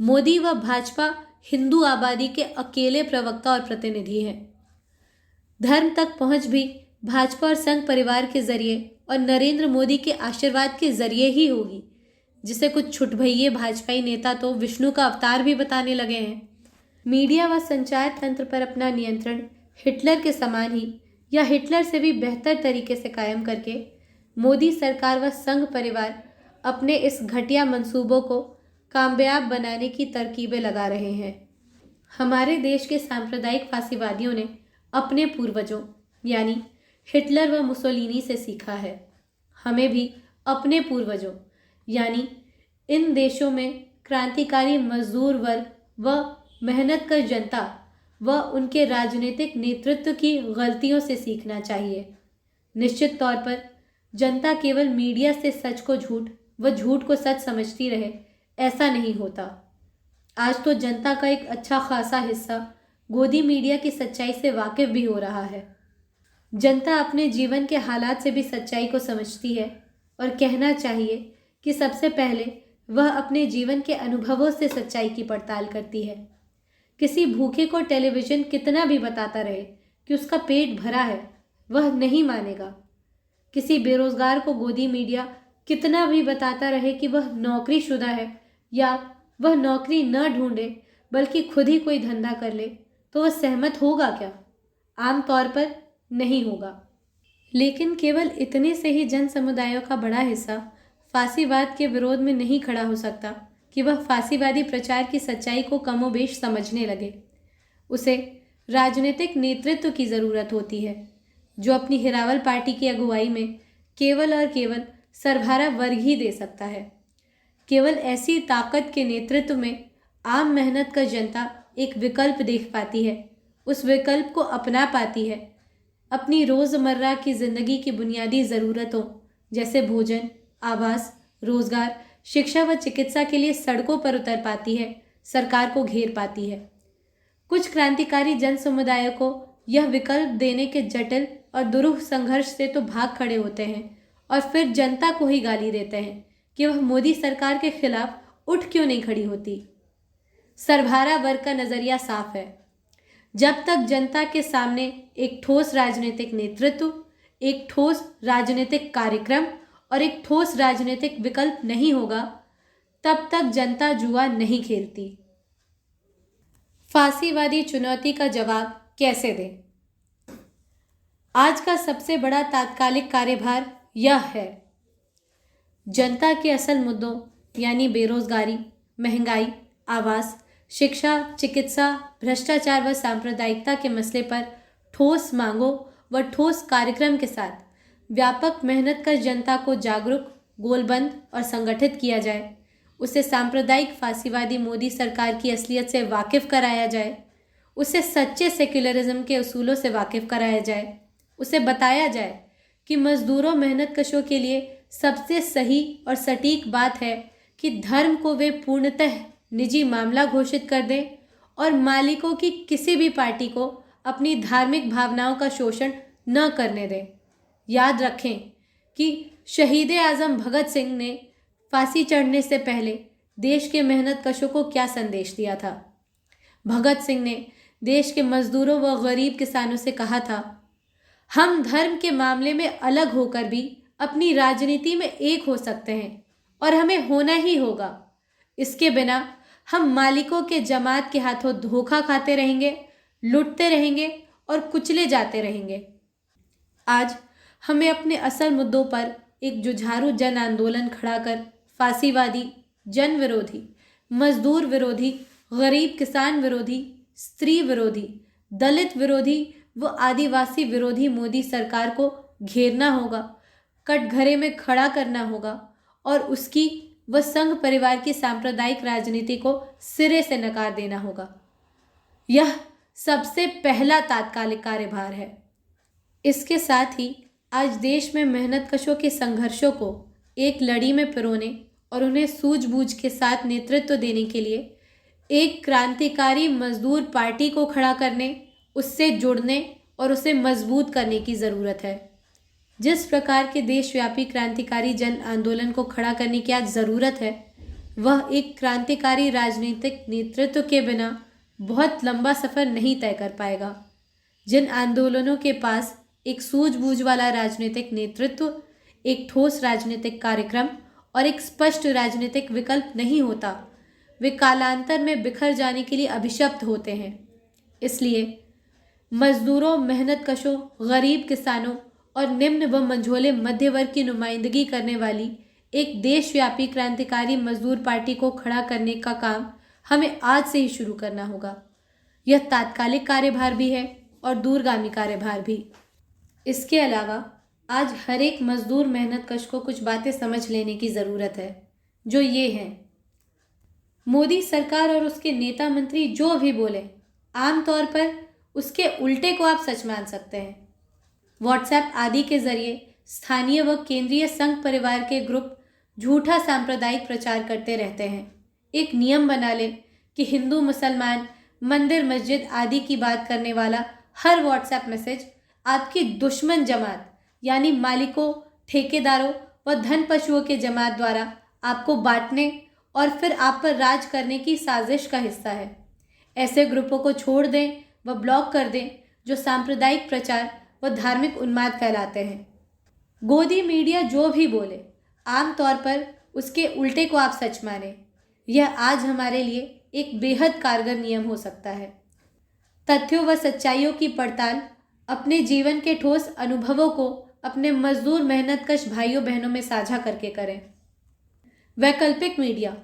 मोदी व भाजपा हिंदू आबादी के अकेले प्रवक्ता और प्रतिनिधि हैं। धर्म तक पहुंच भी भाजपा और संघ परिवार के जरिए और नरेंद्र मोदी के आशीर्वाद के जरिए ही होगी, जिसे कुछ छुटभइये भाजपाई नेता तो विष्णु का अवतार भी बताने लगे हैं। मीडिया व संचार तंत्र पर अपना नियंत्रण हिटलर के समान ही या हिटलर से भी बेहतर तरीके से कायम करके मोदी सरकार व संघ परिवार अपने इस घटिया मंसूबों को कामयाब बनाने की तरकीबें लगा रहे हैं। हमारे देश के सांप्रदायिक फासीवादियों ने अपने पूर्वजों यानी हिटलर व मुसोलिनी से सीखा है। हमें भी अपने पूर्वजों यानी इन देशों में क्रांतिकारी मजदूर वर्ग व मेहनत कर जनता व उनके राजनीतिक नेतृत्व की गलतियों से सीखना चाहिए। निश्चित तौर पर जनता केवल मीडिया से सच को झूठ व झूठ को सच समझती रहे, ऐसा नहीं होता। आज तो जनता का एक अच्छा खासा हिस्सा गोदी मीडिया की सच्चाई से वाकिफ भी हो रहा है। जनता अपने जीवन के हालात से भी सच्चाई को समझती है और कहना चाहिए कि सबसे पहले वह अपने जीवन के अनुभवों से सच्चाई की पड़ताल करती है। किसी भूखे को टेलीविज़न कितना भी बताता रहे कि उसका पेट भरा है, वह नहीं मानेगा। किसी बेरोजगार को गोदी मीडिया कितना भी बताता रहे कि वह नौकरीशुदा है या वह नौकरी न ढूंढे बल्कि खुद ही कोई धंधा कर ले, तो वह सहमत होगा क्या? आम तौर पर नहीं होगा। लेकिन केवल इतने से ही जन समुदायों का बड़ा हिस्सा फांसीवाद के विरोध में नहीं खड़ा हो सकता कि वह फांसीवादी प्रचार की सच्चाई को कमोबेश समझने लगे। उसे राजनीतिक नेतृत्व की ज़रूरत होती है, जो अपनी हिरावल पार्टी की अगुवाई में केवल और केवल सरभरा वर्ग ही दे सकता है। केवल ऐसी ताकत के नेतृत्व में आम मेहनत कर जनता एक विकल्प देख पाती है, उस विकल्प को अपना पाती है। अपनी रोज़मर्रा की ज़िंदगी की बुनियादी ज़रूरतों जैसे भोजन, आवास, रोज़गार, शिक्षा व चिकित्सा के लिए सड़कों पर उतर पाती है, सरकार को घेर पाती है। कुछ क्रांतिकारी जन समुदायों को यह विकल्प देने के जटिल और दुरूह संघर्ष से तो भाग खड़े होते हैं और फिर जनता को ही गाली देते हैं कि वह मोदी सरकार के खिलाफ उठ क्यों नहीं खड़ी होती। सरभारा वर्ग का नज़रिया साफ है। जब तक जनता के सामने एक ठोस राजनीतिक नेतृत्व, एक ठोस राजनीतिक कार्यक्रम और एक ठोस राजनीतिक विकल्प नहीं होगा, तब तक जनता जुआ नहीं खेलती। फांसीवादी चुनौती का जवाब कैसे दें? आज का सबसे बड़ा तात्कालिक कार्यभार यह है, जनता के असल मुद्दों यानी बेरोजगारी, महंगाई, आवास, शिक्षा, चिकित्सा, भ्रष्टाचार व सांप्रदायिकता के मसले पर ठोस मांगों व ठोस कार्यक्रम के साथ व्यापक मेहनत कर जनता को जागरूक, गोलबंद और संगठित किया जाए। उसे सांप्रदायिक फांसीवादी मोदी सरकार की असलियत से वाकिफ कराया जाए। उसे सच्चे सेक्युलरिज्म के उसूलों से वाकिफ कराया जाए। उसे बताया जाए कि मजदूरों, मेहनतकशों के लिए सबसे सही और सटीक बात है कि धर्म को वे पूर्णतः निजी मामला घोषित कर दें और मालिकों की किसी भी पार्टी को अपनी धार्मिक भावनाओं का शोषण न करने दें। याद रखें कि शहीद आज़म भगत सिंह ने फांसी चढ़ने से पहले देश के मेहनतकशों को क्या संदेश दिया था। भगत सिंह ने देश के मजदूरों व गरीब किसानों से कहा था, हम धर्म के मामले में अलग होकर भी अपनी राजनीति में एक हो सकते हैं और हमें होना ही होगा। इसके बिना हम मालिकों के जमात के हाथों धोखा खाते रहेंगे, लुटते रहेंगे और कुचले जाते रहेंगे। आज हमें अपने असल मुद्दों पर एक जुझारू जन आंदोलन खड़ा कर फांसीवादी, जन विरोधी, मजदूर विरोधी, गरीब किसान विरोधी, स्त्री विरोधी, दलित विरोधी व आदिवासी विरोधी मोदी सरकार को घेरना होगा, कटघरे में खड़ा करना होगा और उसकी व संघ परिवार की सांप्रदायिक राजनीति को सिरे से नकार देना होगा। यह सबसे पहला तात्कालिक कार्यभार है। इसके साथ ही आज देश में मेहनतकशों के संघर्षों को एक लड़ी में पिरोने और उन्हें सूझबूझ के साथ नेतृत्व देने के लिए एक क्रांतिकारी मजदूर पार्टी को खड़ा करने, उससे जुड़ने और उसे मजबूत करने की ज़रूरत है। जिस प्रकार के देशव्यापी क्रांतिकारी जन आंदोलन को खड़ा करने की आज ज़रूरत है, वह एक क्रांतिकारी राजनीतिक नेतृत्व के बिना बहुत लंबा सफ़र नहीं तय कर पाएगा। जिन आंदोलनों के पास एक सूझबूझ वाला राजनीतिक नेतृत्व, एक ठोस राजनीतिक कार्यक्रम और एक स्पष्ट राजनीतिक विकल्प नहीं होता, वे कालांतर में बिखर जाने के लिए अभिशप्त होते हैं। इसलिए मजदूरों, मेहनतकशों, गरीब किसानों और निम्न व मंझोले मध्य वर्ग की नुमाइंदगी करने वाली एक देशव्यापी क्रांतिकारी मजदूर पार्टी को खड़ा करने का काम हमें आज से ही शुरू करना होगा। यह तात्कालिक कार्यभार भी है और दूरगामी कार्यभार भी। इसके अलावा आज हर एक मजदूर मेहनतकश को कुछ बातें समझ लेने की ज़रूरत है, जो ये हैं। मोदी सरकार और उसके नेता मंत्री जो भी बोले, आमतौर पर उसके उल्टे को आप सच मान सकते हैं। व्हाट्सएप आदि के जरिए स्थानीय व केंद्रीय संघ परिवार के ग्रुप झूठा सांप्रदायिक प्रचार करते रहते हैं। एक नियम बना ले कि हिंदू, मुसलमान, मंदिर, मस्जिद आदि की बात करने वाला हर व्हाट्सएप मैसेज आपकी दुश्मन जमात यानी मालिकों, ठेकेदारों व धन पशुओं के जमात द्वारा आपको बांटने और फिर आप पर राज करने की साजिश का हिस्सा है। ऐसे ग्रुपों को छोड़ दें व ब्लॉक कर दें जो सांप्रदायिक प्रचार व धार्मिक उन्माद फैलाते हैं। गोदी मीडिया जो भी बोले, आमतौर पर उसके उल्टे को आप सच माने। यह आज हमारे लिए एक बेहद कारगर नियम हो सकता है। तथ्यों व सच्चाइयों की पड़ताल अपने जीवन के ठोस अनुभवों को अपने मजदूर मेहनतकश भाइयों बहनों में साझा करके करें। वैकल्पिक मीडिया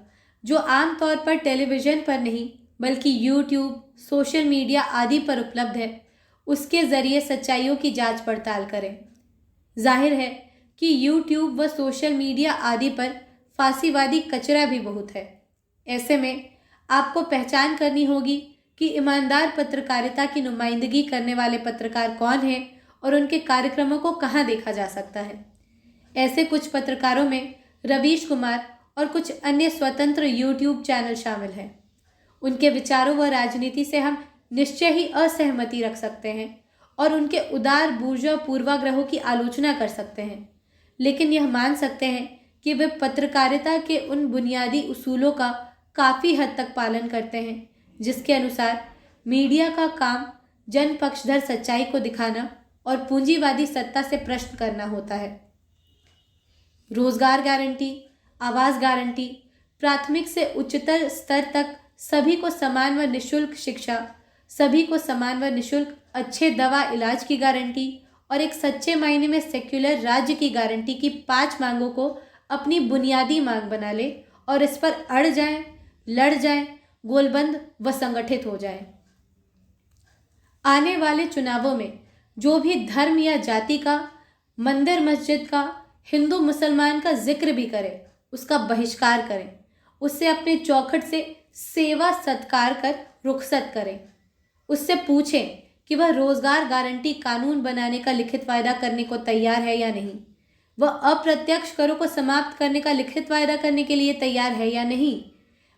जो आमतौर पर टेलीविज़न पर नहीं बल्कि यूट्यूब, सोशल मीडिया आदि पर उपलब्ध है, उसके ज़रिए सच्चाइयों की जांच पड़ताल करें। जाहिर है कि यूट्यूब व सोशल मीडिया आदि पर फांसीवादी कचरा भी बहुत है। ऐसे में आपको पहचान करनी होगी कि ईमानदार पत्रकारिता की नुमाइंदगी करने वाले पत्रकार कौन हैं और उनके कार्यक्रमों को कहाँ देखा जा सकता है। ऐसे कुछ पत्रकारों में रवीश कुमार और कुछ अन्य स्वतंत्र यूट्यूब चैनल शामिल हैं। उनके विचारों व राजनीति से हम निश्चय ही असहमति रख सकते हैं और उनके उदार बूर्जों पूर्वाग्रहों की आलोचना कर सकते हैं, लेकिन यह मान सकते हैं कि वे पत्रकारिता के उन बुनियादी उसूलों का काफ़ी हद तक पालन करते हैं जिसके अनुसार मीडिया का काम जन पक्षधर सच्चाई को दिखाना और पूंजीवादी सत्ता से प्रश्न करना होता है। रोजगार गारंटी, आवास गारंटी, प्राथमिक से उच्चतर स्तर तक सभी को समान व निःशुल्क शिक्षा, सभी को समान व निःशुल्क अच्छे दवा इलाज की गारंटी और एक सच्चे मायने में सेक्युलर राज्य की गारंटी की 5 मांगों को अपनी बुनियादी मांग बना ले और इस पर अड़ जाएं, लड़ जाएं, गोलबंद व संगठित हो जाएं। आने वाले चुनावों में जो भी धर्म या जाति का, मंदिर मस्जिद का, हिंदू मुसलमान का जिक्र भी करे, उसका बहिष्कार करें, उससे अपने चौखट से सेवा सत्कार कर रुखसत करें। उससे पूछें कि वह रोजगार गारंटी कानून बनाने का लिखित वायदा करने को तैयार है या नहीं, वह अप्रत्यक्ष करों को समाप्त करने का लिखित वायदा करने के लिए तैयार है या नहीं,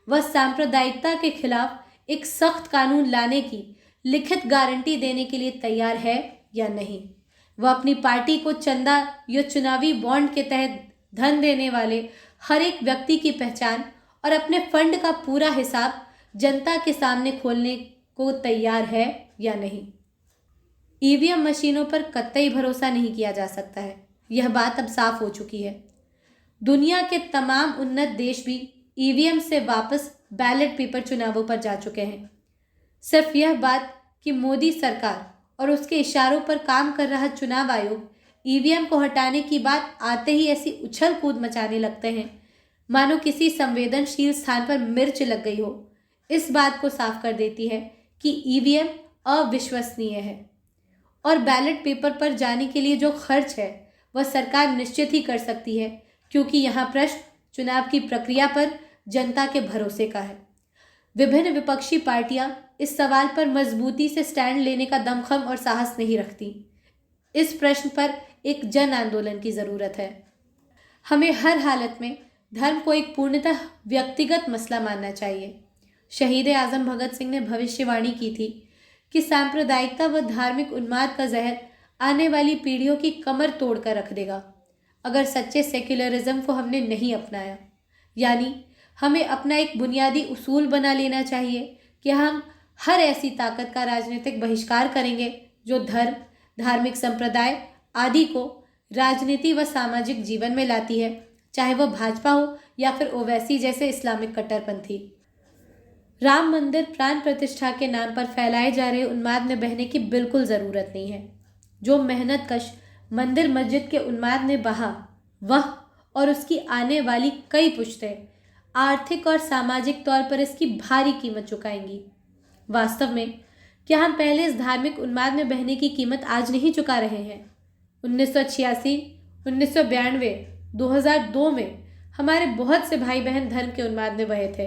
वह सांप्रदायिकता के खिलाफ एक सख्त कानून लाने की लिखित गारंटी देने के लिए तैयार है या नहीं, वह अपनी पार्टी को चंदा या चुनावी बॉन्ड के तहत धन देने वाले हर एक व्यक्ति की पहचान और अपने फंड का पूरा हिसाब जनता के सामने खोलने को तैयार है या नहीं। ईवीएम मशीनों पर कतई भरोसा नहीं किया जा सकता है, यह बात अब साफ हो चुकी है। दुनिया के तमाम उन्नत देश भी ईवीएम से वापस बैलेट पेपर चुनावों पर जा चुके हैं। सिर्फ यह बात कि मोदी सरकार और उसके इशारों पर काम कर रहा चुनाव आयोग ईवीएम को हटाने की बात आते ही ऐसी उछल कूद मचाने लगते हैं मानो किसी संवेदनशील स्थान पर मिर्च लग गई हो। इस बात को साफ कर देती है कि ईवीएम अविश्वसनीय है और बैलेट पेपर पर जाने के लिए जो खर्च है वह सरकार निश्चित ही कर सकती है, क्योंकि यहाँ प्रश्न चुनाव की प्रक्रिया पर जनता के भरोसे का है। विभिन्न विपक्षी पार्टियां इस सवाल पर मजबूती से स्टैंड लेने का दमखम और साहस नहीं रखती। इस प्रश्न पर एक जन आंदोलन की जरूरत है। हमें हर हालत में धर्म को एक पूर्णतः व्यक्तिगत मसला मानना चाहिए। शहीद आजम भगत सिंह ने भविष्यवाणी की थी कि सांप्रदायिकता व धार्मिक उन्माद का जहर आने वाली पीढ़ियों की कमर तोड़कर रख देगा अगर सच्चे सेक्युलरिज्म को हमने नहीं अपनाया। यानी हमें अपना एक बुनियादी उसूल बना लेना चाहिए कि हम हर ऐसी ताकत का राजनीतिक बहिष्कार करेंगे जो धर्म, धार्मिक संप्रदाय आदि को राजनीति व सामाजिक जीवन में लाती है, चाहे वह भाजपा हो या फिर ओवैसी जैसे इस्लामिक कट्टरपंथी। राम मंदिर प्राण प्रतिष्ठा के नाम पर फैलाए जा रहे उन्माद में बहने की बिल्कुल ज़रूरत नहीं है। जो मेहनत कश मंदिर मस्जिद के उन्माद ने बहा, वह और उसकी आने वाली कई पुश्तें आर्थिक और सामाजिक तौर पर इसकी भारी कीमत चुकाएंगी। वास्तव में क्या हम पहले इस धार्मिक उन्माद में बहने की कीमत आज नहीं चुका रहे हैं? 1986, 1992, 2002 में हमारे बहुत से भाई बहन धर्म के उन्माद में बहे थे।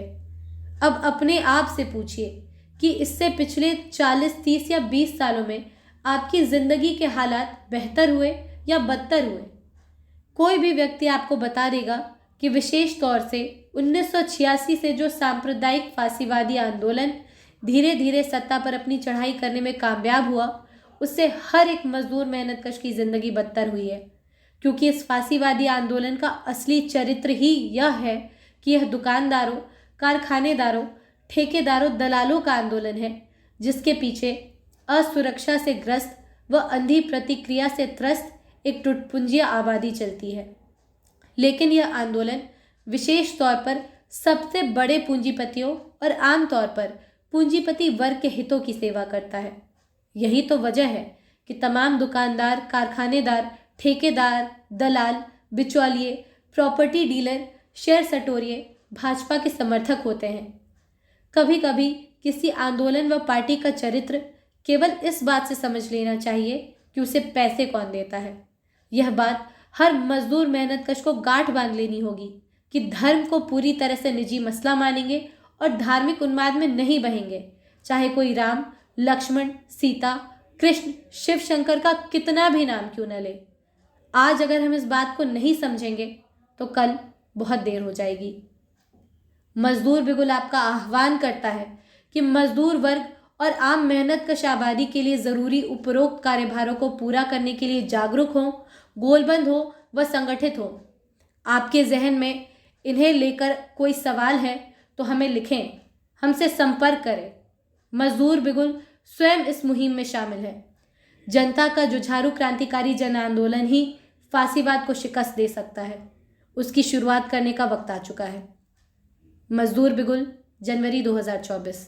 अब अपने आप से पूछिए कि इससे पिछले 40, 30 या 20 सालों में आपकी जिंदगी के हालात बेहतर हुए या बदतर हुए? कोई भी व्यक्ति आपको बता देगा कि विशेष तौर से 1986 से जो सांप्रदायिक फासीवादी आंदोलन धीरे धीरे सत्ता पर अपनी चढ़ाई करने में कामयाब हुआ, उससे हर एक मजदूर मेहनतकश की जिंदगी बदतर हुई है। क्योंकि इस फासीवादी आंदोलन का असली चरित्र ही यह है कि यह दुकानदारों, कारखानेदारों, ठेकेदारों, दलालों का आंदोलन है, जिसके पीछे असुरक्षा से ग्रस्त व अंधी प्रतिक्रिया से त्रस्त एक टुटपुंजिया आबादी चलती है। लेकिन यह आंदोलन विशेष तौर पर सबसे बड़े पूंजीपतियों और आमतौर पर पूंजीपति वर्ग के हितों की सेवा करता है। यही तो वजह है कि तमाम दुकानदार, कारखानेदार, ठेकेदार, दलाल, बिचौलिए, प्रॉपर्टी डीलर, शेयर सटोरिए भाजपा के समर्थक होते हैं। कभी कभी किसी आंदोलन व पार्टी का चरित्र केवल इस बात से समझ लेना चाहिए कि उसे पैसे कौन देता है। यह बात हर मजदूर मेहनतकश को गांठ बांध लेनी होगी कि धर्म को पूरी तरह से निजी मसला मानेंगे और धार्मिक उन्माद में नहीं बहेंगे, चाहे कोई राम, लक्ष्मण, सीता, कृष्ण, शिव शंकर का कितना भी नाम क्यों न ले। आज अगर हम इस बात को नहीं समझेंगे तो कल बहुत देर हो जाएगी। मजदूर बिगुल आपका आह्वान करता है कि मजदूर वर्ग और आम मेहनतकश आबादी के लिए जरूरी उपरोक्त कार्यभारों को पूरा करने के लिए जागरूक हो, गोलबंद हो व संगठित हो। आपके जहन में इन्हें लेकर कोई सवाल है तो हमें लिखें, हमसे संपर्क करें। मजदूर बिगुल स्वयं इस मुहिम में शामिल है। जनता का जुझारू क्रांतिकारी जन आंदोलन ही फासीवाद को शिकस्त दे सकता है। उसकी शुरुआत करने का वक्त आ चुका है। मजदूर बिगुल, जनवरी 2024।